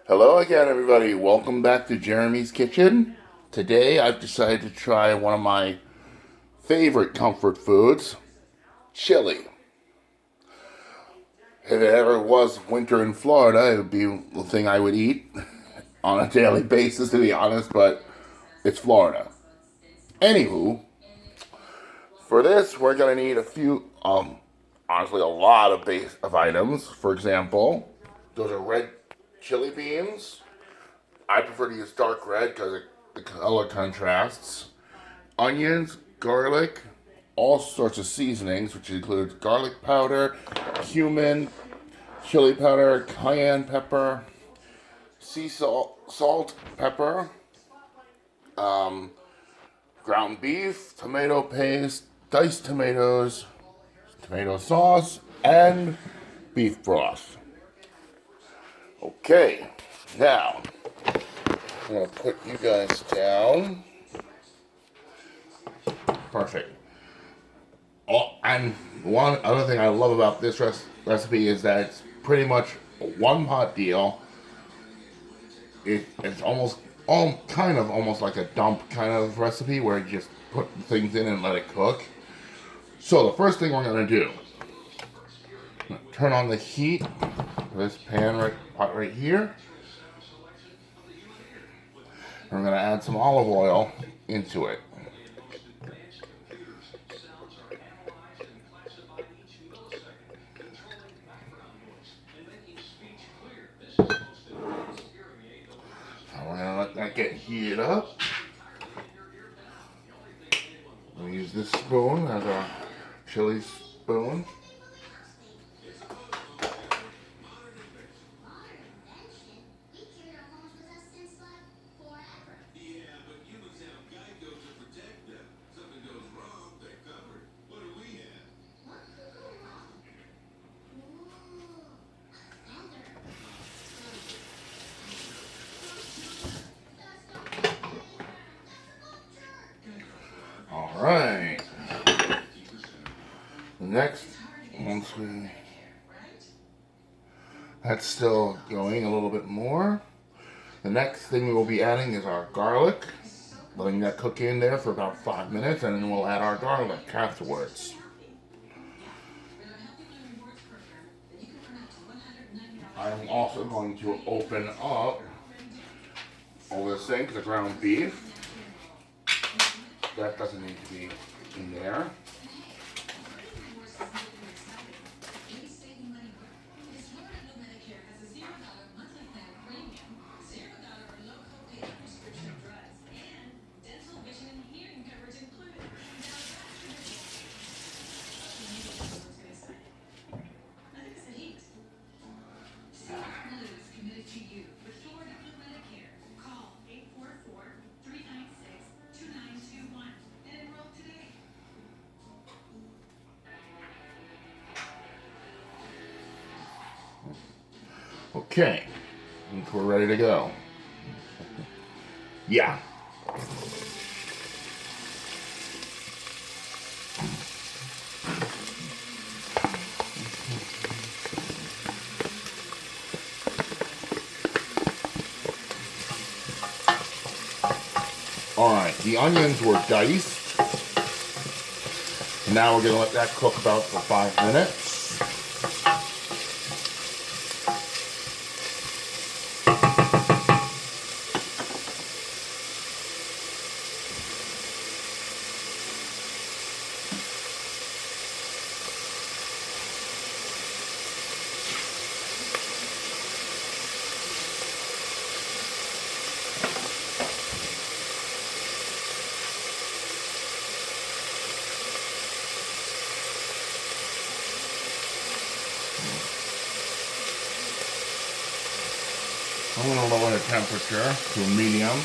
Hello again, everybody. Welcome back to Jeremy's Kitchen. Today, I've decided to try one of my favorite comfort foods, chili. If it ever was winter in Florida, it would be the thing I would eat on a daily basis, to be honest, but it's Florida. Anywho, for this, we're going to need a few, honestly, a lot of base of items. For example, those are red chili beans. I prefer to use dark red because the color contrasts. Onions, garlic, all sorts of seasonings, which includes garlic powder, cumin, chili powder, cayenne pepper, sea salt, pepper, ground beef, tomato paste, diced tomatoes, tomato sauce, and beef broth. Okay, now I'm going to put you guys down. Perfect. Oh, and one other thing I love about this recipe is that it's pretty much a one pot deal. It's almost almost like a dump kind of recipe where you just put things in and let it cook. So the first thing we're going to do, turn on the heat for this pot right here. And we're going to add some olive oil into it. We're going to let that get heated up. We'll use this spoon as a chili spoon. Alright. Next, that's still going a little bit more. The next thing we will be adding is our garlic. Letting that cook in there for about 5 minutes, and then we'll add our garlic afterwards. I'm also going to open up all this thing, the ground beef. That doesn't need to be in there. Okay, I think we're ready to go. Yeah. Alright, the onions were diced. Now we're going to let that cook about for 5 minutes. I'm going to lower the temperature to medium.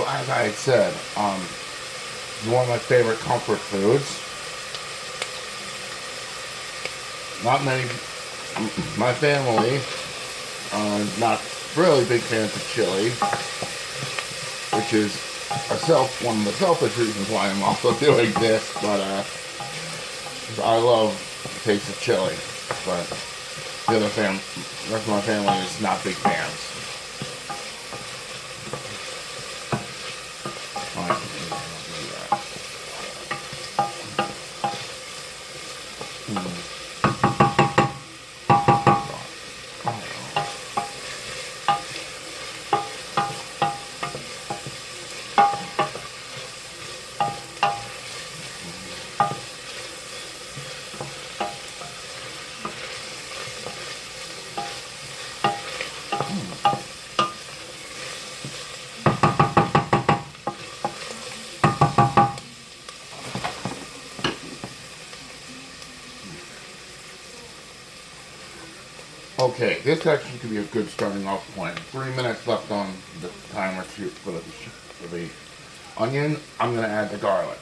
as I had said, it's one of my favorite comfort foods. Not many, my family are not really big fans of chili, which is one of the selfish reasons why I'm also doing this, but I love the taste of chili, but the rest of my family is not big fans. Okay, this actually could be a good starting off point. 3 minutes left on the timer for the onion. I'm going to add the garlic.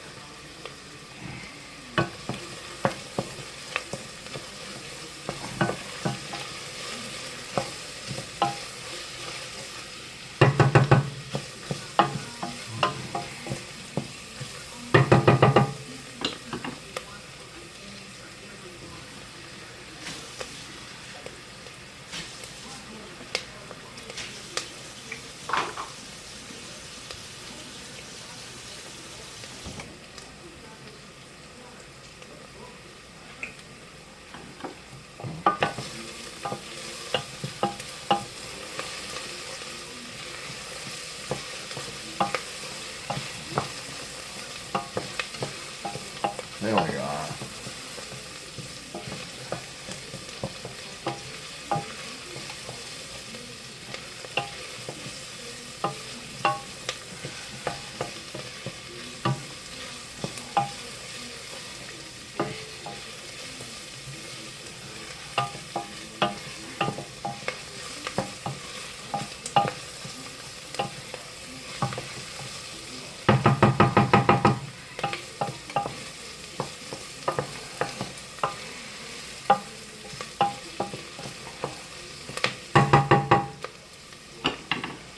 There we are.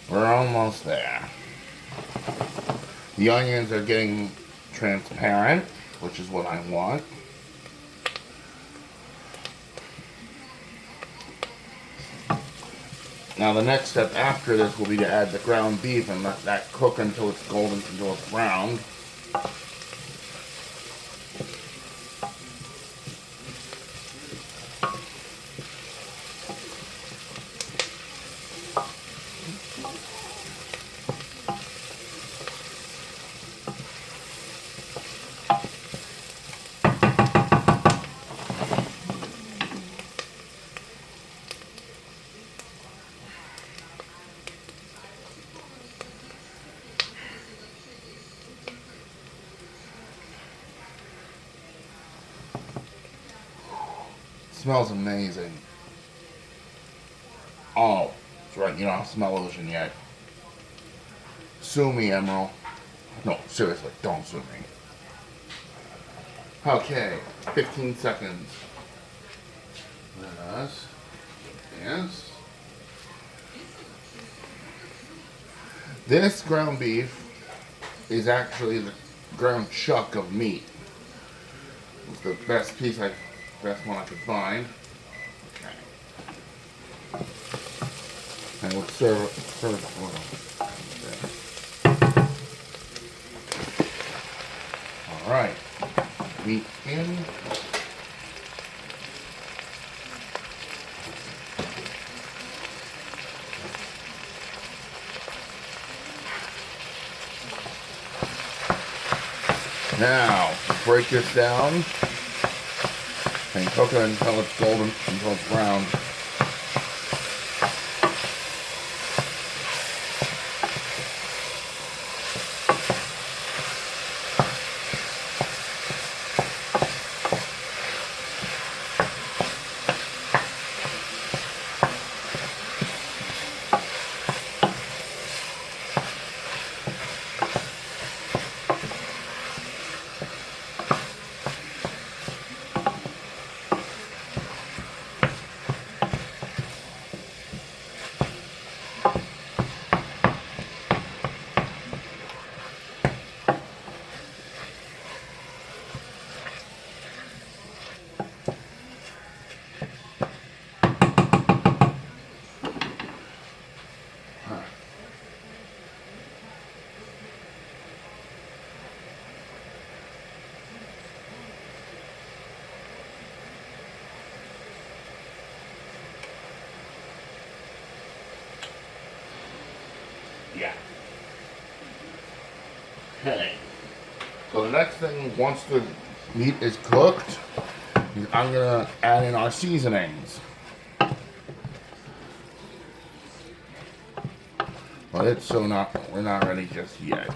We're almost there. The onions are getting transparent, which is what I want. Now the next step after this will be to add the ground beef and let that cook until it's golden, until it's browned. Smells amazing. Oh, that's right, you don't have smell-o-vision yet. Sue me, Emerald. No, seriously, don't sue me. Okay, 15 seconds. Yes. This ground beef is actually the ground chuck of meat. It's the best one I could find. Okay. And we'll serve it oil. Okay. Alright. Meat in. Now, break this down and cook it until it's golden, until it's brown. So the next thing, once the meat is cooked, I'm gonna add in our seasonings. But we're not ready just yet.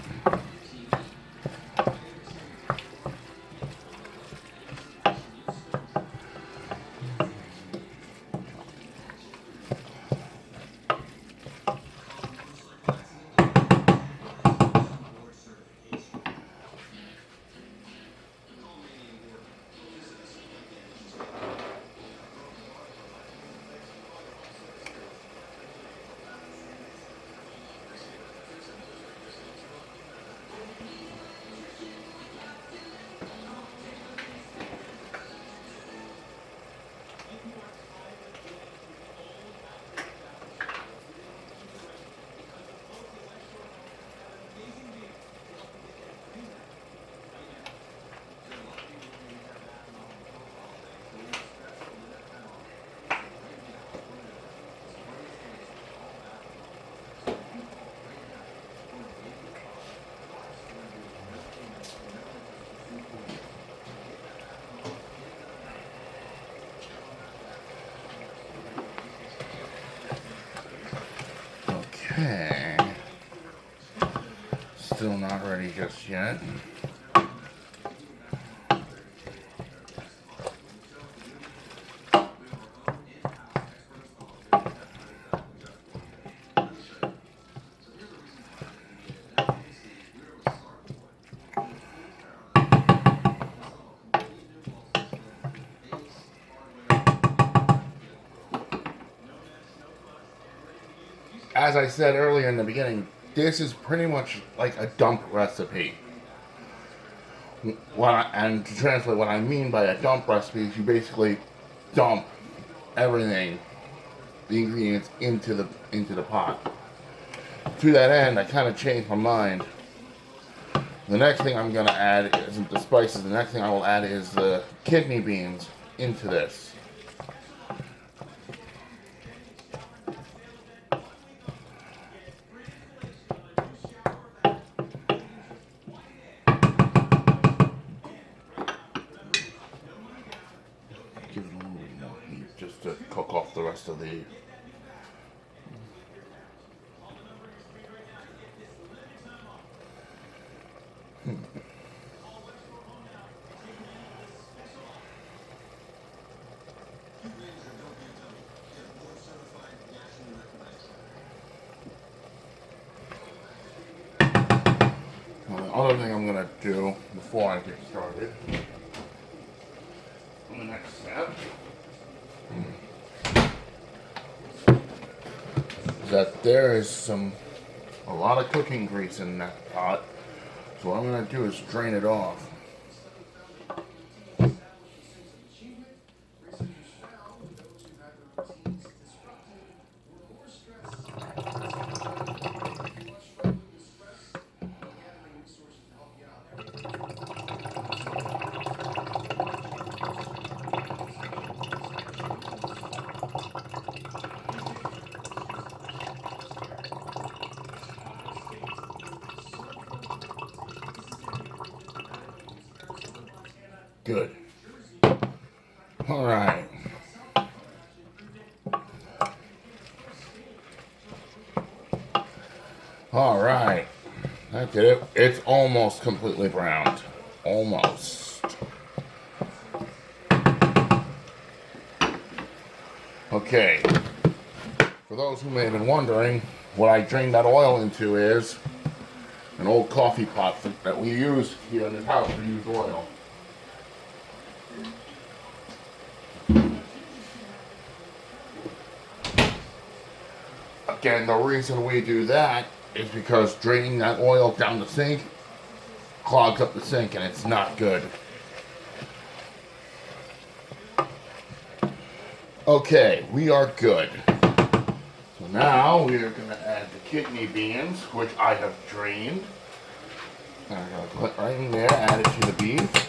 Okay. Still not ready just yet. As I said earlier in the beginning, this is pretty much like a dump recipe. And to translate what I mean by a dump recipe is you basically dump everything, the ingredients into the pot. To that end, I kind of changed my mind. The next thing I'm going to add isn't the spices. The next thing I will add is the kidney beans into this. Give it a little bit more heat just to cook off the rest of the... The other thing I'm going to do before I get started, the next step, is that there is a lot of cooking grease in that pot. So what I'm going to do is drain it off. Good. All right. All right. That's it. It's almost completely browned. Almost. Okay. For those who may have been wondering, what I drained that oil into is an old coffee pot that we use here in this house. We use oil. Again, the reason we do that is because draining that oil down the sink clogs up the sink and it's not good. Okay, we are good. So now we are going to add the kidney beans, which I have drained. And I'm going to put right in there, add it to the beef.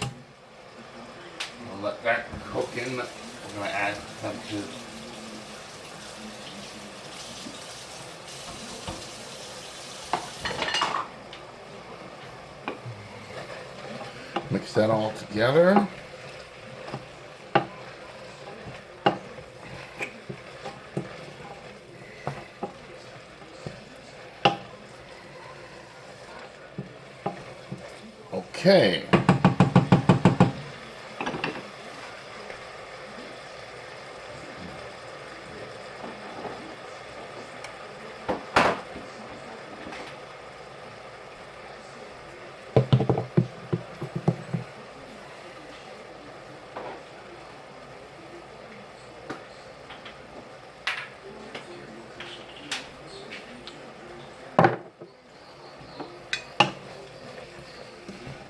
I'll let that cook in. I'm going to add some to Mix that all together. Okay.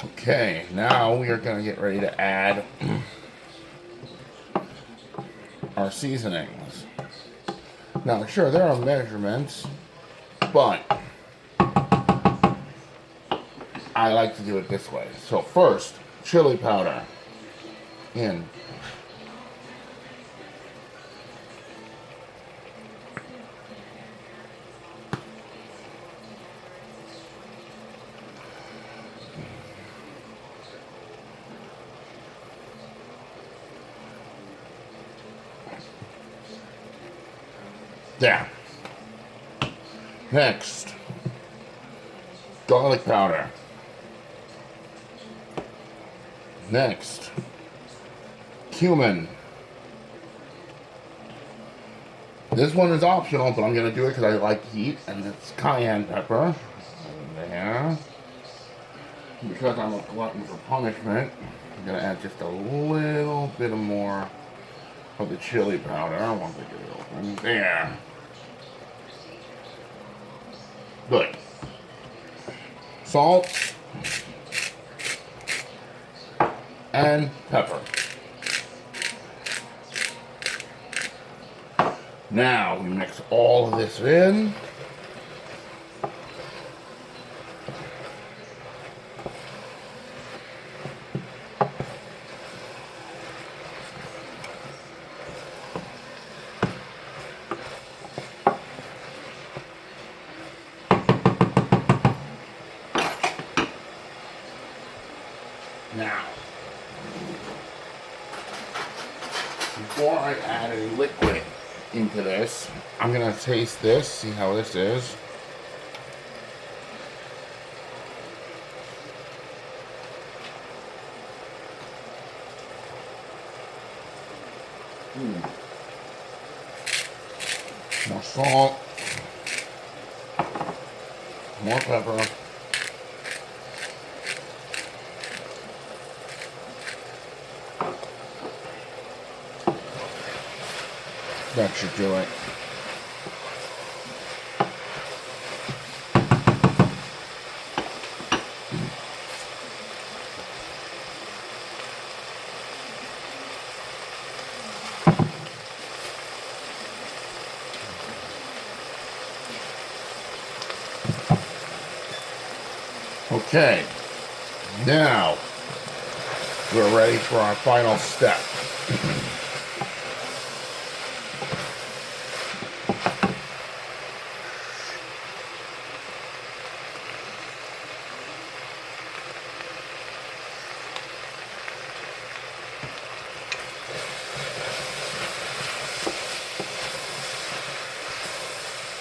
Okay, now we are going to get ready to add our seasonings. Now, sure, there are measurements, but I like to do it this way. So first, chili powder in. There. Next, garlic powder. Next, cumin. This one is optional, but I'm going to do it because I like heat, and it's cayenne pepper. There. Because I'm a glutton for punishment, I'm going to add just a little bit more of the chili powder once I get it open. There. Good. Salt. And pepper. Now we mix all of this in. Now, before I add any liquid into this, I'm going to taste this, see how this is. More salt, more pepper. That should do it. Okay, now we're ready for our final step.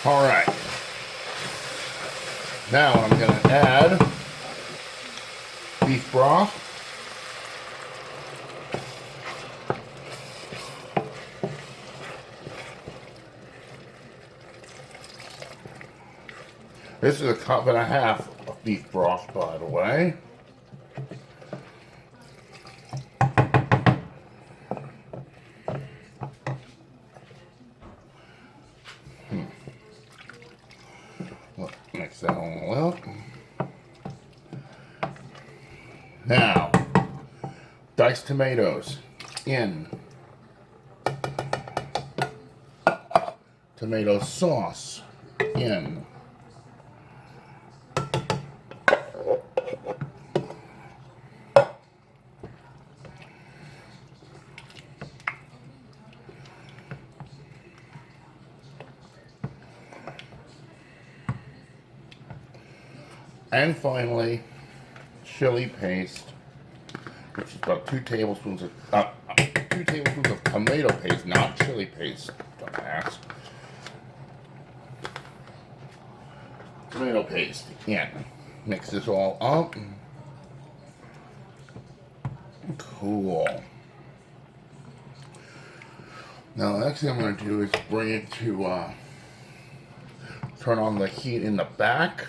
All right. Now I'm going to add beef broth. This is a cup and a half of beef broth, by the way. Mix that all up. Now, diced tomatoes in. Tomato sauce in. And finally, chili paste which is about 2 tablespoons of tomato paste, not chili paste. Dumbass. Tomato paste. Again, mix this all up. Cool. Now, the next thing I'm going to do is bring it to turn on the heat in the back.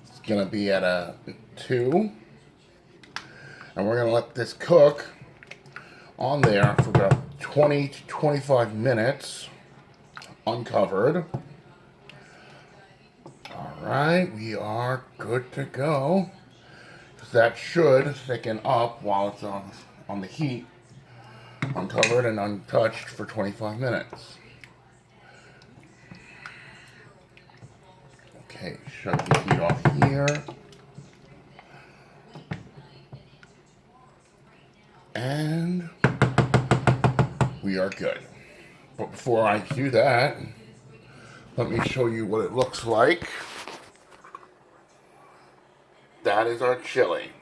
It's going to be at a 2. And we're going to let this cook on there for about 20 to 25 minutes, uncovered. Alright, we are good to go. That should thicken up while it's on the heat, uncovered and untouched for 25 minutes. Okay, shut the heat off here. And we are good. But before I do that, let me show you what it looks like. That is our chili.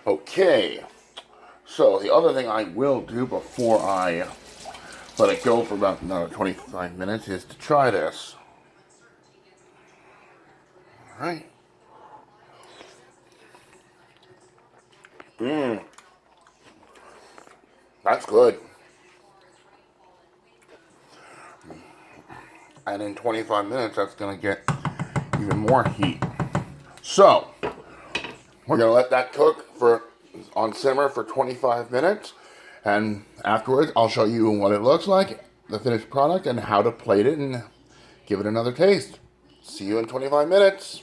Okay, so the other thing I will do before I let it go for about another 25 minutes is to try this. Alright. That's good. And in 25 minutes, that's going to get even more heat. So, we're going to let that cook on simmer for 25 minutes. And afterwards, I'll show you what it looks like, the finished product, and how to plate it and give it another taste. See you in 25 minutes.